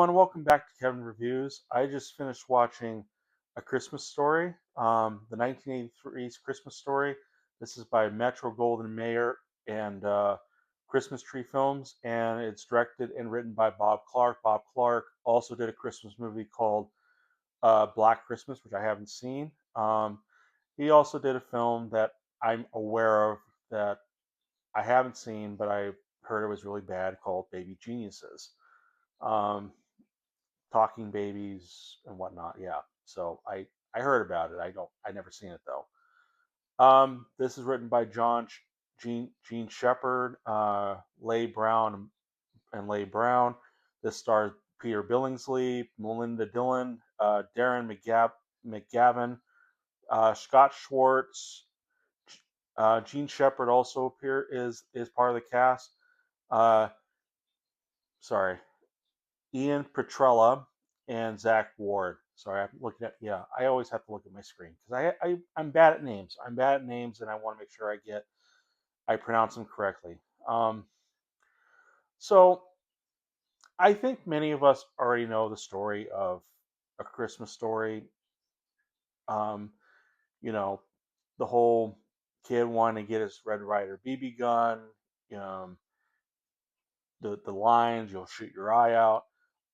everyone. Welcome back to Kevin Reviews. I just finished watching A Christmas Story, the 1983's Christmas Story. This is by Metro-Goldwyn-Mayer and Christmas Tree Films, and it's directed and written by Bob Clark. Bob Clark also did a Christmas movie called Black Christmas, which I haven't seen. He also did a film that I'm aware of that I haven't seen, but I heard it was really bad called Baby Geniuses. Um, Talking babies and whatnot. Yeah. So I heard about it. I never seen it though. This is written by Gene Shepard, Leigh Brown and Leigh Brown. This stars Peter Billingsley, Melinda Dillon, Darren McGavin, Scott Schwartz. Gene Shepard also is part of the cast. Uh, sorry, Ian Petrella and Zack Ward. Sorry, I'm looking at. Yeah, I always have to look at my screen because I'm bad at names. I'm bad at names, and I want to make sure I pronounce them correctly. So I think many of us already know the story of A Christmas Story. Um, you know, the whole kid wanting to get his Red Ryder BB gun. Um, the lines, you'll shoot your eye out.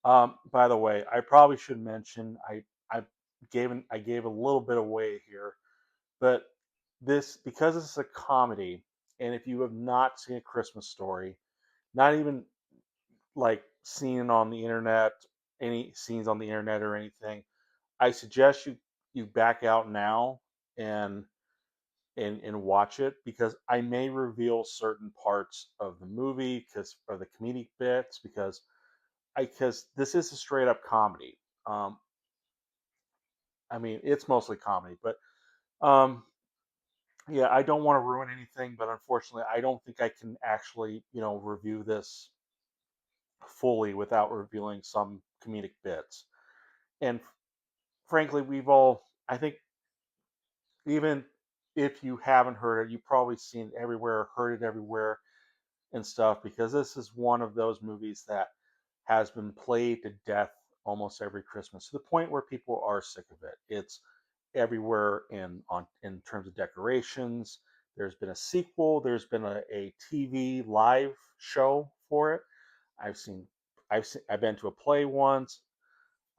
By the way, I probably should mention I gave a little bit away here, but this because this is a comedy, and if you have not seen A Christmas Story, not even like seen it on the internet, any scenes on the internet or anything, I suggest you back out now and and watch it because I may reveal certain parts of the movie because of the comedic bits because this is a straight up comedy. Um, I mean, it's mostly comedy, but um, yeah, I don't want to ruin anything, but unfortunately, I don't think I can actually, review this fully without revealing some comedic bits. And frankly, I think, even if you haven't heard it, you've probably seen it everywhere, heard it everywhere, and stuff, because this is one of those movies that has been played to death almost every Christmas to the point where people are sick of it. It's everywhere in terms of decorations. There's been a sequel. There's been a TV live show for it. I've seen I've been to a play once.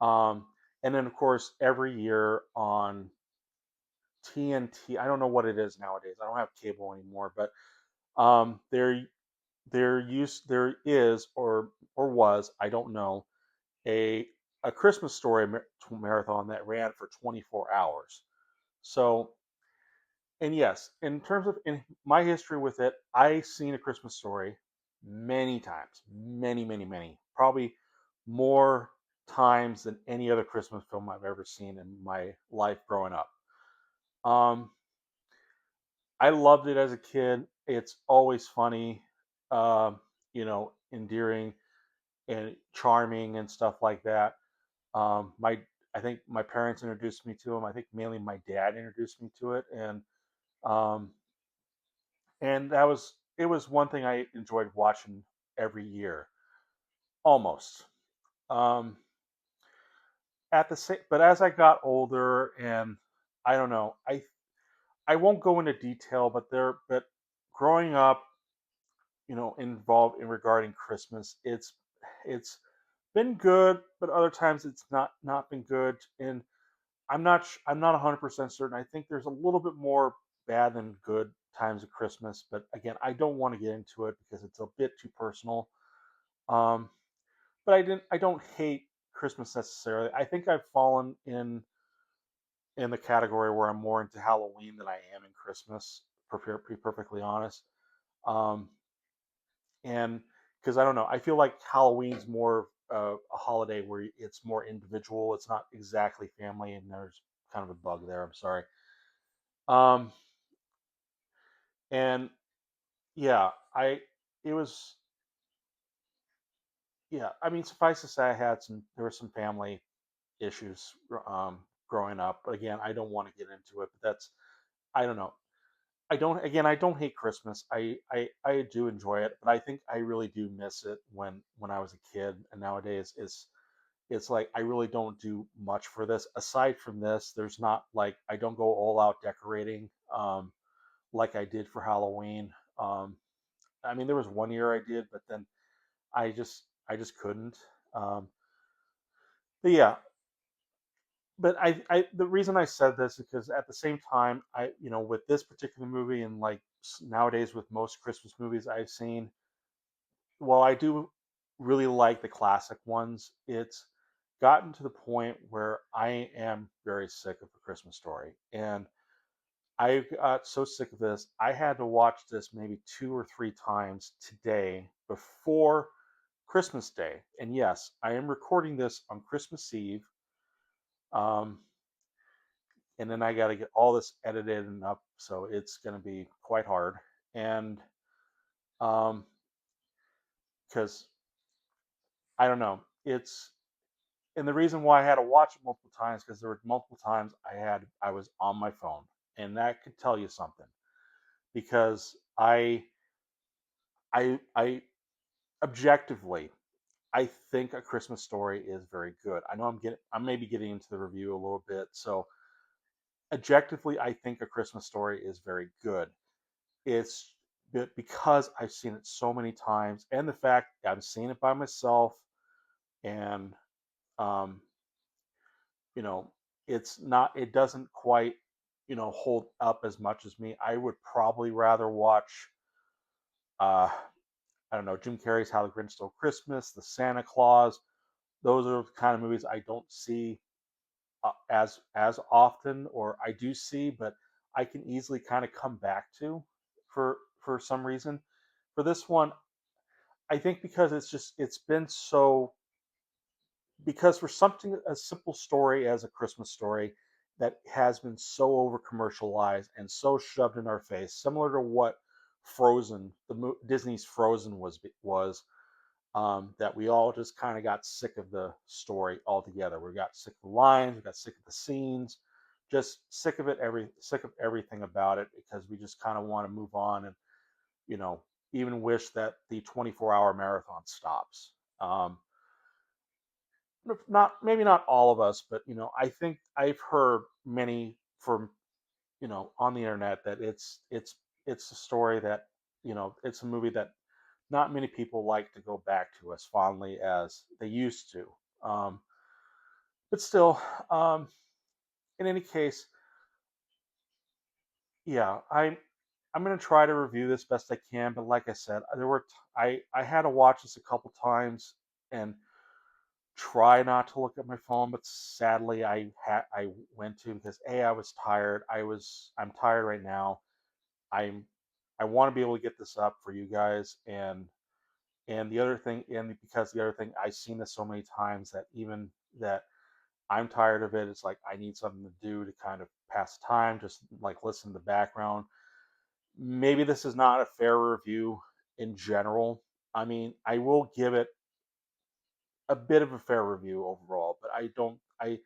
Um, and then of course every year on TNT, I don't know what it is nowadays. I don't have cable anymore, but there is or was, I don't know, a a Christmas Story marathon that ran for 24 hours. So, and yes, in terms of in my history with it, I've seen A Christmas Story many times, many, probably more times than any other Christmas film I've ever seen in my life growing up. Um, I loved it as a kid. It's always funny, endearing and charming and stuff like that. My I think my parents introduced me to him. I think mainly my dad introduced me to it, um, and it was one thing I enjoyed watching every year, almost. Um, at the same, but as I got older, and I don't know, I won't go into detail, but growing up, involved in regarding Christmas, it's been good, but other times it's not been good, and I'm not 100% certain. I think there's a little bit more bad than good times of Christmas, but again, I don't want to get into it because it's a bit too personal. Um, but I don't hate Christmas necessarily. I think I've fallen in the category where I'm more into Halloween than I am in Christmas. To be perfectly honest, um, and because I don't know, I feel like Halloween's more a holiday where it's more individual. It's not exactly family, and there's kind of a bug there. I'm sorry. Um, and yeah, it was, yeah, I mean, suffice to say, there were some family issues, growing up, but again, I don't want to get into it, but I don't know. I don't hate Christmas. I do enjoy it, but I think I really do miss it when I was a kid, and nowadays it's like I really don't do much for this. Aside from this, there's not like I don't go all out decorating like I did for Halloween. Um, I mean, there was one year I did, but then I just couldn't. Um, but yeah, but the reason I said this is because at the same time, with this particular movie and like nowadays with most Christmas movies I've seen, while I do really like the classic ones, it's gotten to the point where I am very sick of A Christmas Story. And I got so sick of this, I had to watch this maybe two or three times today before Christmas Day. And yes, I am recording this on Christmas Eve. Um, and then I got to get all this edited and up, so it's going to be quite hard. And um, because I don't know, it's and the reason why I had to watch it multiple times because there were multiple times I was on my phone, and that could tell you something. Because I objectively I think A Christmas Story is very good. I know I'm maybe getting into the review a little bit, so objectively I think A Christmas Story is very good. It's because I've seen it so many times, and the fact I'm seeing it by myself, and um, you know, it doesn't quite, hold up as much as me. I would probably rather watch, uh, I don't know, Jim Carrey's How the Grinch Stole Christmas, The Santa Claus. Those are the kind of movies I don't see as often, or I do see, but I can easily kind of come back to for some reason. For this one, I think because it's been so because for something a simple story as A Christmas Story that has been so over commercialized and so shoved in our face, similar to what Frozen, Disney's Frozen was, that we all just kind of got sick of the story altogether. We got sick of the lines, we got sick of the scenes, just sick of everything about it because we just kind of want to move on and you know even wish that the 24-hour marathon stops. Um, not maybe not all of us, but I think I've heard many from on the internet that it's a story that it's a movie that not many people like to go back to as fondly as they used to. Um, but still, um, in any case, yeah, I'm gonna try to review this best I can. But like I said, I had to watch this a couple times and try not to look at my phone, but sadly I went to because I was tired. I'm tired right now. I'm I want to be able to get this up for you guys, and the other thing, and because the other thing I've seen this so many times that even that I'm tired of it. It's like I need something to do to kind of pass time, just like listen to the background. Maybe this is not a fair review in general. I mean, I will give it a bit of a fair review overall, but I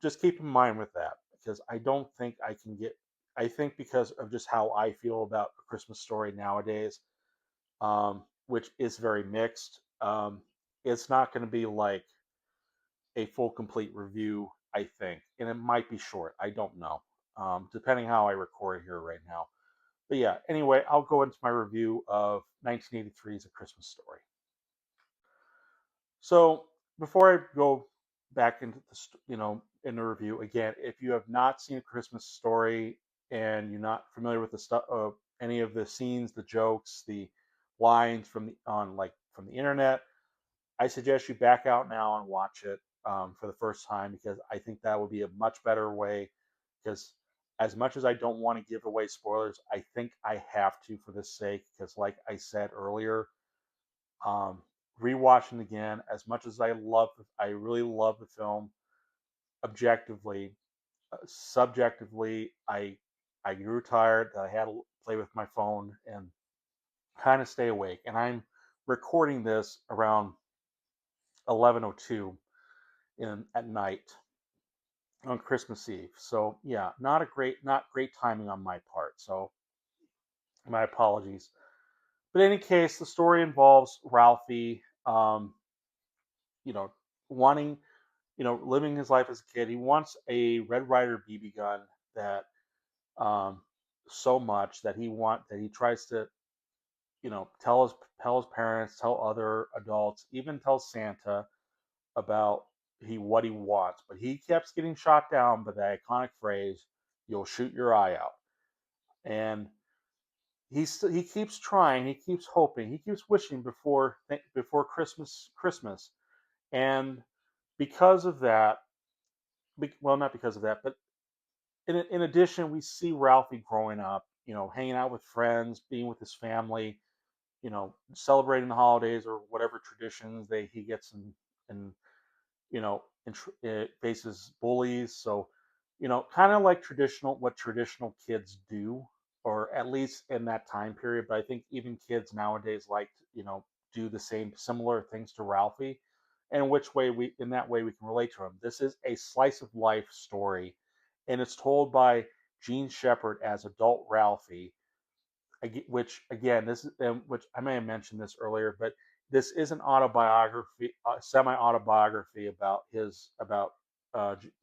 just keep in mind with that because I don't think I can get. I think because of just how I feel about A Christmas Story nowadays, which is very mixed. It's not going to be like a full complete review, I think, and it might be short. I don't know, depending how I record here right now. But yeah, anyway, I'll go into my review of 1983's A Christmas Story. So before I go back into in the review again, if you have not seen A Christmas Story and you're not familiar with the stuff of any of the scenes, the jokes, the lines from the internet, I suggest you back out now and watch it for the first time because I think that would be a much better way. Because as much as I don't want to give away spoilers, I think I have to for this sake. Because, like I said earlier, um, rewatching again, as much as I really love the film. Objectively, subjectively, I grew tired that I had to play with my phone and kind of stay awake. And I'm recording this around 11:02 in at night on Christmas Eve. So yeah, not great timing on my part. So my apologies. But in any case, the story involves Ralphie, you know, wanting, living his life as a kid. He wants a Red Ryder BB gun that um, so much that he tries to, tell his parents, tell other adults, even tell Santa about what he wants. But he keeps getting shot down by the iconic phrase, "You'll shoot your eye out." And he keeps trying, he keeps hoping, he keeps wishing before Christmas, and because of that, well, not because of that, but in addition, we see Ralphie growing up, hanging out with friends, being with his family, celebrating the holidays or whatever traditions they he gets in it faces bullies. So, kind of like what traditional kids do, or at least in that time period. But I think even kids nowadays like to, do the same similar things to Ralphie. And in that way we can relate to him. This is a slice of life story, and it's told by Gene Shepard as adult Ralphie, which again, this is which I may have mentioned this earlier, but this is an autobiography, semi-autobiography about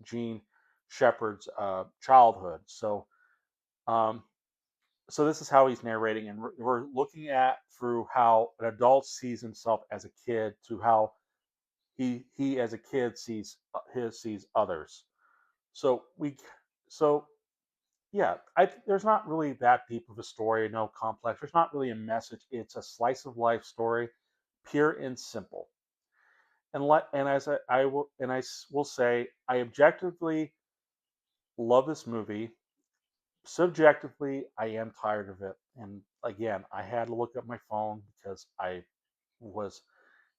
Gene Shepard's childhood. Um, so this is how he's narrating, and we're looking at through how an adult sees himself as a kid to how he as a kid sees others. So we so yeah, there's not really that deep of a story, no complex. There's not really a message. It's a slice of life story, pure and simple. And as I will and will say, I objectively love this movie. Subjectively, I am tired of it. And again, I had to look at my phone because I was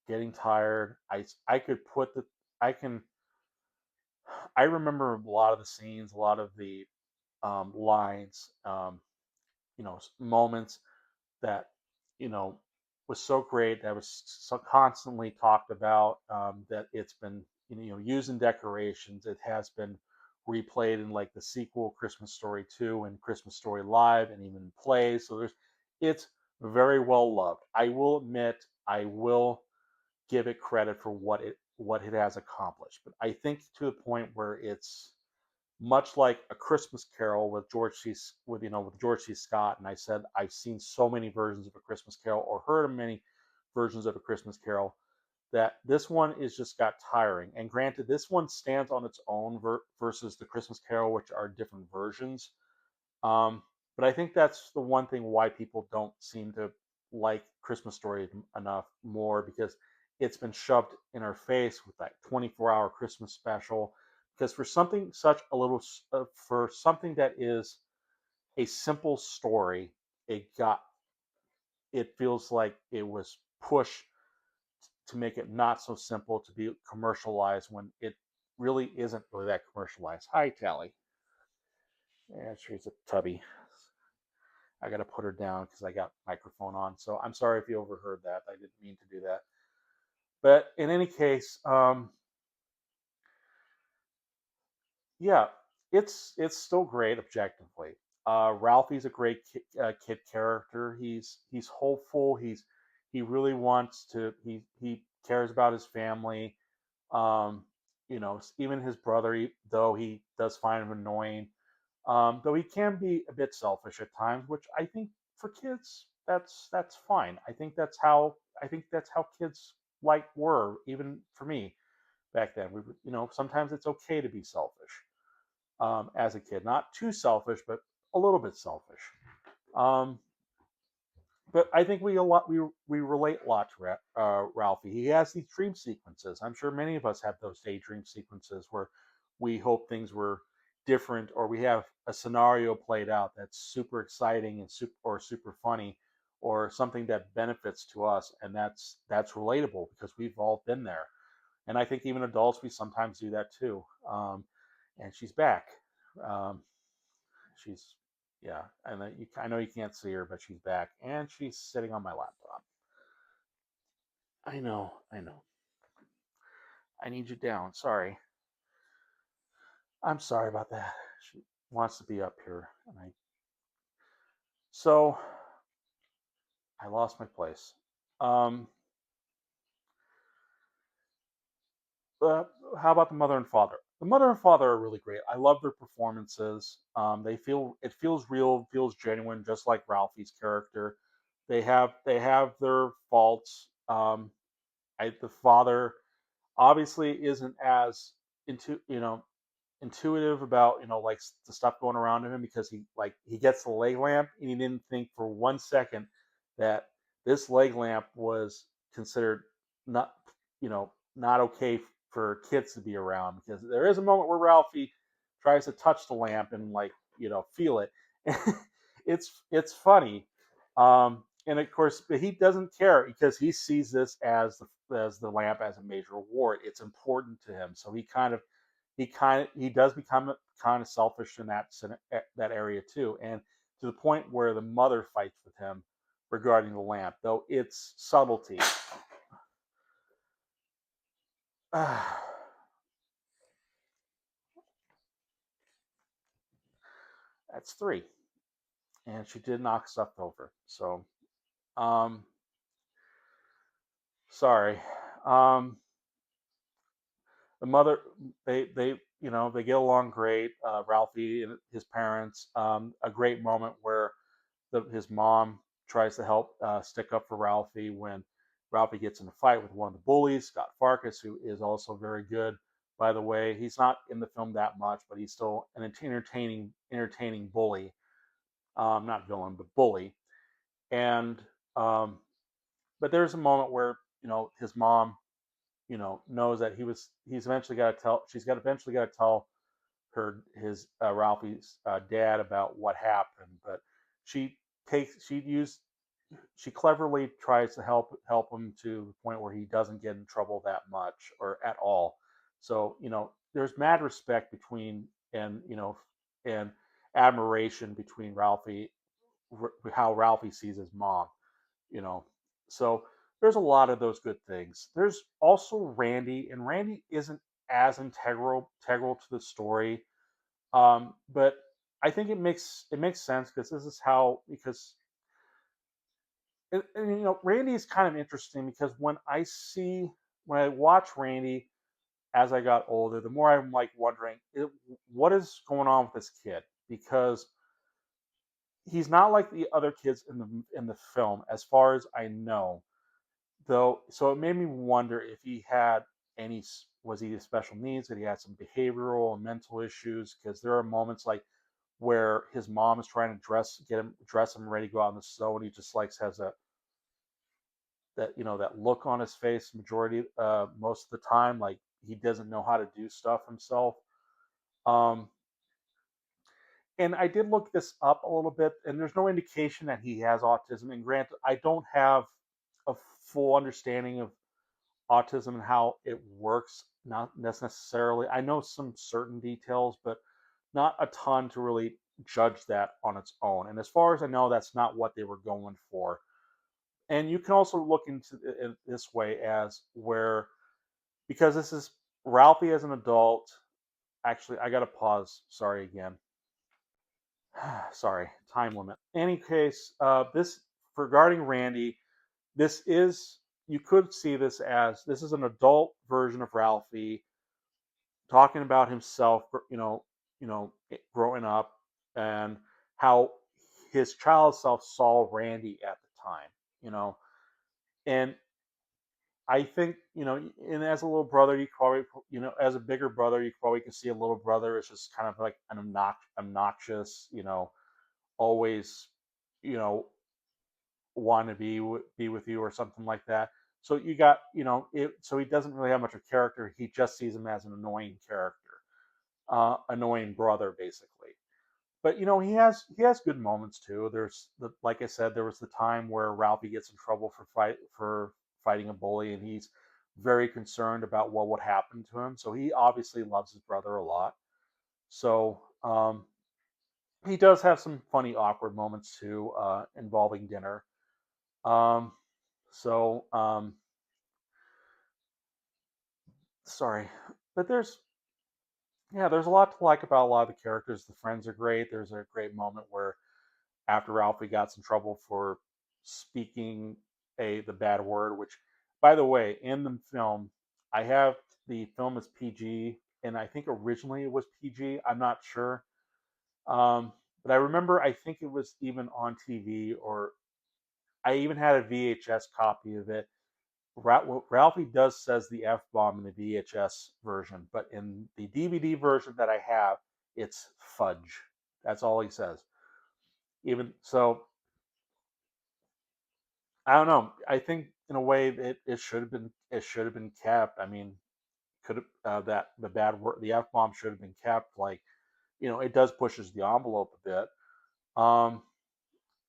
getting tired. I could put the I can I remember a lot of the scenes, a lot of the lines, moments that you know was so great, that was so constantly talked about, that it's been used in decorations. It has been replayed in like the sequel Christmas Story 2 and Christmas Story Live, and even plays. So it's very well loved. I will admit, I will give it credit for what it has accomplished, but I think to the point where it's much like A Christmas Carol with George C. Scott. And I said I've seen so many versions of A Christmas Carol, or heard of many versions of A Christmas Carol, that this one is just got tiring. And granted, this one stands on its own versus the Christmas Carol, which are different versions. Um, but I think that's the one thing why people don't seem to like Christmas Story enough more, because it's been shoved in our face with that 24-hour Christmas special. Because for something that is a simple story, it feels like it was pushed to make it not so simple, to be commercialized, when it really isn't really that commercialized. Hi, Tally. Yeah, she's a tubby. I got to put her down because I got microphone on. So I'm sorry if you overheard that. I didn't mean to do that. But in any case, yeah, it's still great objectively. Ralphie's a great kid character. He's hopeful. He really wants to. He cares about his family. Um, even his brother, though he does find him annoying, though he can be a bit selfish at times, which I think for kids that's fine. I think that's how kids were, even for me back then. Sometimes it's okay to be selfish, as a kid, not too selfish, but a little bit selfish. Um, but I think we relate a lot to Ralphie. He has these dream sequences. I'm sure many of us have those daydream sequences where we hope things were different, or we have a scenario played out that's super exciting and super funny, or something that benefits to us, and that's relatable because we've all been there. And I think even adults, we sometimes do that too. And she's back. Um, she's Yeah, and I know you can't see her, but she's back, and she's sitting on my laptop. I know. I need you down. Sorry, I'm sorry about that. She wants to be up here, and so I lost my place. Um, uh, how about the mother and father? The mother and father are really great. I love their performances. It feels real, feels genuine, just like Ralphie's character. They have their faults. The father obviously isn't as into intuitive about like the stuff going around him, because he gets the leg lamp and he didn't think for 1 second that this leg lamp was considered not not okay for kids to be around, because there is a moment where Ralphie tries to touch the lamp and feel it. It's funny. And of course, but he doesn't care because he sees this as the lamp as a major reward. It's important to him, so he does become kind of selfish in that area too, and to the point where the mother fights with him regarding the lamp, though it's subtlety. That's three, and she did knock stuff over. So, um, sorry. Um, the mother, they get along great. Ralphie and his parents. A great moment where his mom tries to help stick up for Ralphie when Ralphie gets in a fight with one of the bullies, Scott Farkas, who is also very good. By the way, he's not in the film that much, but he's still an entertaining bully, not villain, but bully. And um, but there's a moment where his mom knows that he's eventually got to tell she's got eventually got to tell his Ralphie's dad about what happened, but she takes she used she cleverly tries to help him to the point where he doesn't get in trouble that much or at all. So there's mad respect between and admiration between how Ralphie sees his mom. You know, so there's a lot of those good things. There's also Randy, and Randy isn't as integral to the story, but I think it makes sense because this is how because Randy is kind of interesting because when I watch Randy as I got older, the more I'm like wondering what is going on with this kid, because he's not like the other kids in the film as far as I know, though. So it made me wonder if he had any was he special needs, that he had some behavioral and mental issues, because there are moments like where his mom is trying to dress him ready to go out in the snow, and he just like has that look on his face most of the time, like he doesn't know how to do stuff himself. um and I did look this up a little bit, and there's no indication that he has autism, and granted I don't have a full understanding of autism and how it works, not necessarily. I know some certain details, but not a ton to really judge that on its own, and as far as I know, that's not what they were going for. And you can also look into it this way, as where, because this is Ralphie as an adult. Actually, I got to pause. Sorry again. Sorry, time limit. Any case, this regarding Randy, this is you could see this is an adult version of Ralphie talking about himself, growing up, and how his child self saw Randy at the time, you know, and I think, and as a little brother, you probably, as a bigger brother, you probably can see a little brother is just kind of like an obnoxious, always, you know, want to be with you or something like that. So you got, so he doesn't really have much of a character. He just sees him as an annoying character, annoying brother, basically. But he has good moments too. Like I said, there was the time where Ralphie gets in trouble for fighting a bully, and he's very concerned about what would happen to him. So he obviously loves his brother a lot. So he does have some funny, awkward moments too, involving dinner. Um, so sorry, but there's a lot to like about a lot of the characters. The friends are great. There's a great moment where after Ralphie got in trouble for speaking the bad word, which, by the way, in the film, I have the film is PG, and I think originally it was PG. I'm not sure, um, but I remember I think it was even on TV, or I even had a VHS copy of it. Ralphie does says the F bomb in the VHS version, but in the DVD version that I have, it's fudge. That's all he says. Even so, I don't know. I think in a way it should have been kept. I mean, could have that the bad word the F bomb should have been kept. Like, it does pushes the envelope a bit. Um,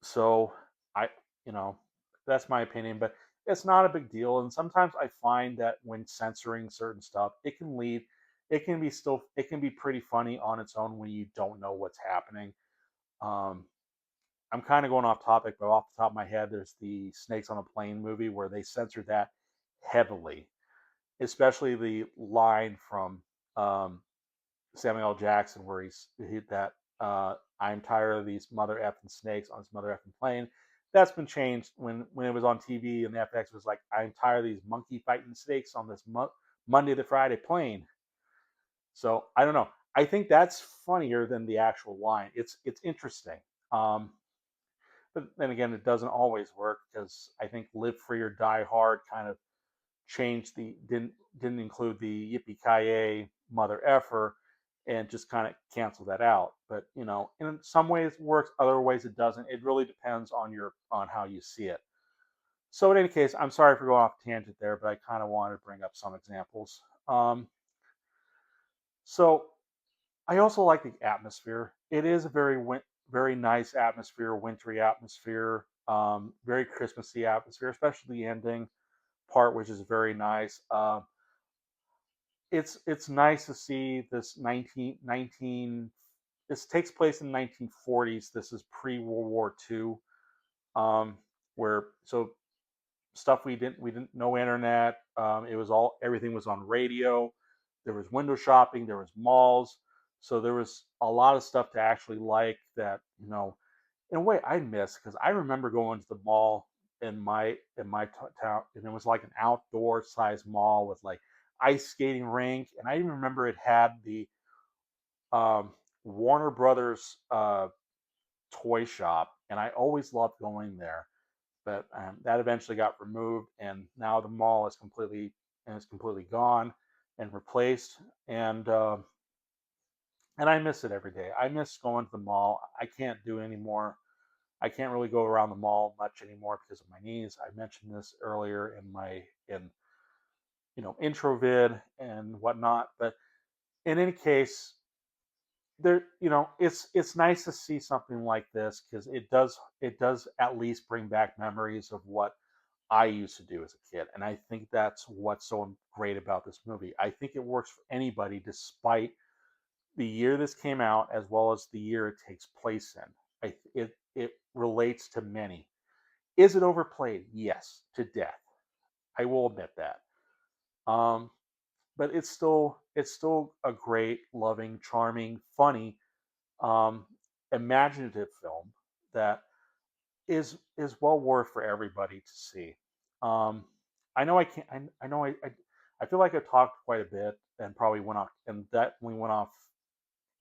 so I you know that's my opinion, but it's not a big deal. And sometimes I find that when censoring certain stuff, it can be pretty funny on its own when you don't know what's happening. Um, I'm kind of going off topic, but off the top of my head, there's the Snakes on a Plane movie where they censored that heavily, especially the line from um, Samuel L. Jackson where that I'm tired of these mother effing snakes on this mother effing plane. That's been changed when it was on TV and the FX was like, I'm tired of these monkey fighting snakes on this Monday to Friday plane. So I don't know. I think that's funnier than the actual line. It's interesting. Um, but then again, it doesn't always work because I think "Live Free or Die Hard" kind of changed the didn't include the yippee ki mother effer and just kind of cancel that out. But in some ways it works, other ways it doesn't. It really depends on how you see it. So in any case, I'm sorry for going off tangent there, but I kind of wanted to bring up some examples. So I also like the atmosphere. It is a very nice atmosphere, wintry atmosphere, very Christmassy atmosphere, especially the ending part, which is very nice. It's nice to see this 1919. This takes place in the 1940s. This is pre World War II, where so stuff we didn't no internet. It was all everything was on radio. There was window shopping. There was malls. So there was a lot of stuff to actually like that. In a way I miss because I remember going to the mall in my town, and it was like an outdoor size mall with like ice skating rink, and I even remember it had the um, Warner Brothers toy shop, and I always loved going there. But that eventually got removed, and now the mall is completely gone and replaced, and I miss it every day. I miss going to the mall. I can't do anymore. I can't really go around the mall much anymore because of my knees. I mentioned this earlier in intro vid and whatnot. But in any case, it's nice to see something like this because it does at least bring back memories of what I used to do as a kid. And I think that's what's so great about this movie. I think it works for anybody despite the year this came out as well as the year it takes place in. It relates to many. Is it overplayed? Yes, to death. I will admit that. Um, but it's still a great, loving, charming, funny, um, imaginative film that is well worth for everybody to see. Um, I know I can't. I know I feel like I talked quite a bit and probably went off and that we went off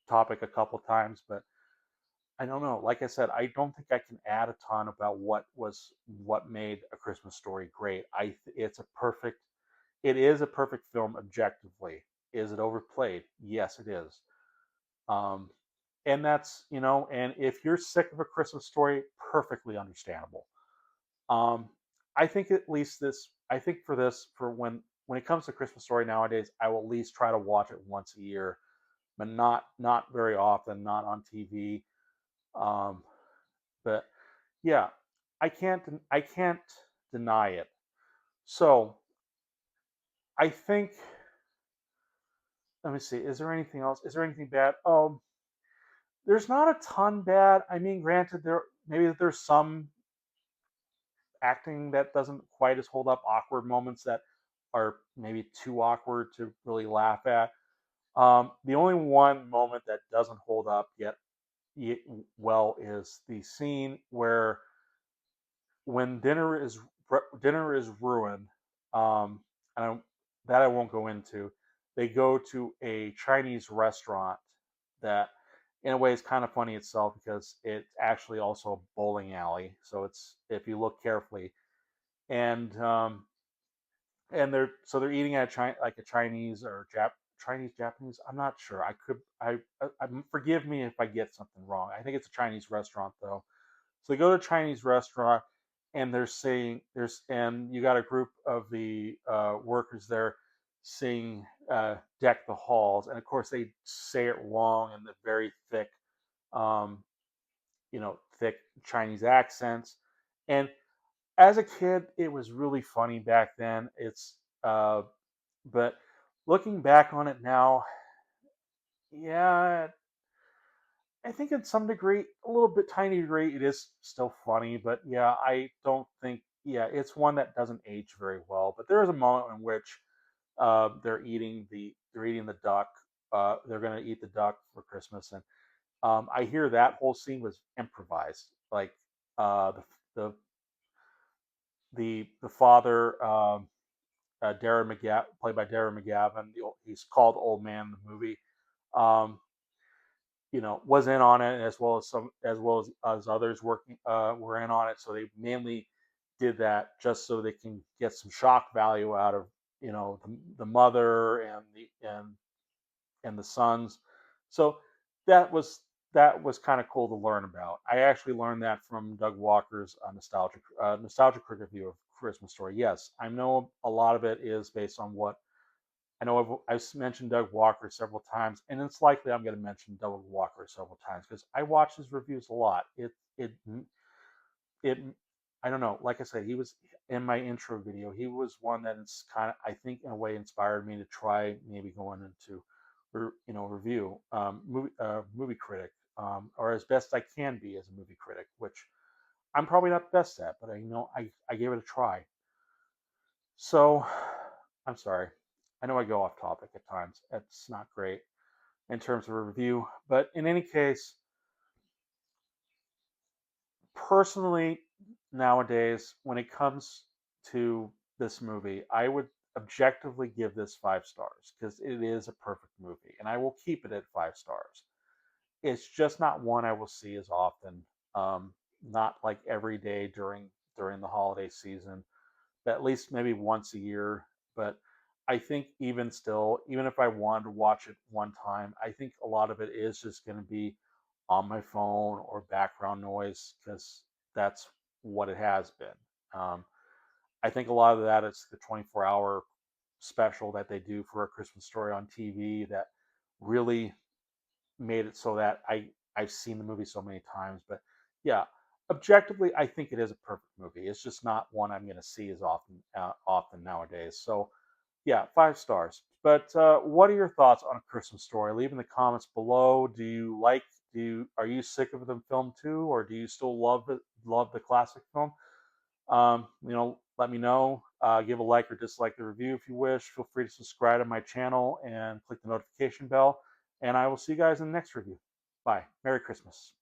topic a couple times, but I don't know. Like I said, I don't think I can add a ton about what made A Christmas Story great. It is a perfect film objectively. Is it overplayed? Yes, it is. Um, and and if you're sick of A Christmas Story, perfectly understandable. Um, I think at least I think for when it comes to Christmas Story nowadays, I will at least try to watch it once a year, but not very often, not on TV. Um, but yeah, I can't deny it. So I think let me see. Is there anything else? Is there anything bad? There's not a ton bad. I mean, granted, maybe there's some acting that doesn't quite as hold up. Awkward moments that are maybe too awkward to really laugh at. The only one moment that doesn't hold up yet well is the scene where when dinner is ruined. Um, and that I won't go into. they go to a Chinese restaurant that, in a way, is kind of funny itself because it's actually also a bowling alley. So it's, if you look carefully, and they're eating at like a Chinese or Chinese Japanese. I'm not sure. Forgive me if I get something wrong. I think it's a Chinese restaurant though. So they go to a Chinese restaurant, and they're saying and you got a group of the workers there saying "deck the halls," and of course they say it wrong in the very thick, um, thick Chinese accents. And as a kid, it was really funny back then. Uh, but looking back on it now, yeah, I think in some degree, a little bit tiny degree, it is still funny. But yeah, I don't think, yeah, it's one that doesn't age very well. But there is a moment in which they're eating the duck. They're gonna eat the duck for Christmas, and I hear that whole scene was improvised. Like the the the father, Darren McGavin, played by Darren McGavin. He's called Old Man in the movie. Um, was in on it, as well as as others working were in on it. So they mainly did that just so they can get some shock value out of the mother and the sons. So that was that was kind of cool to learn about. I actually learned that from Doug Walker's nostalgic review of Christmas Story. Yes, I know a lot of it is based on what I know. I've mentioned Doug Walker several times, and it's likely I'm going to mention Doug Walker several times because I watch his reviews a lot. It I don't know. Like I said, he was in my intro video. He was one that is kind of, I think, in a way, inspired me to try maybe going into review, movie critic, or as best I can be as a movie critic, which I'm probably not the best at, but I gave it a try. So I'm sorry. I know I go off topic at times. It's not great in terms of a review, but in any case, personally, nowadays, when it comes to this movie, I would objectively give this 5 stars because it is a perfect movie, and I will keep it at 5 stars. It's just not one I will see as often, not like every day during the holiday season, but at least maybe once a year. But I think even still, even if I wanted to watch it one time, I think a lot of it is just going to be on my phone or background noise because that's what it has been. I think a lot of that is the 24-hour special that they do for A Christmas Story on TV that really made it so that I've seen the movie so many times. But yeah, objectively, I think it is a perfect movie. It's just not one I'm going to see as often nowadays. So yeah, 5 stars. But what are your thoughts on A Christmas Story? Leave in the comments below. Are you sick of the film too, or do you still love the classic film? Let me know. Give a like or dislike the review if you wish. Feel free to subscribe to my channel and click the notification bell. And I will see you guys in the next review. Bye. Merry Christmas.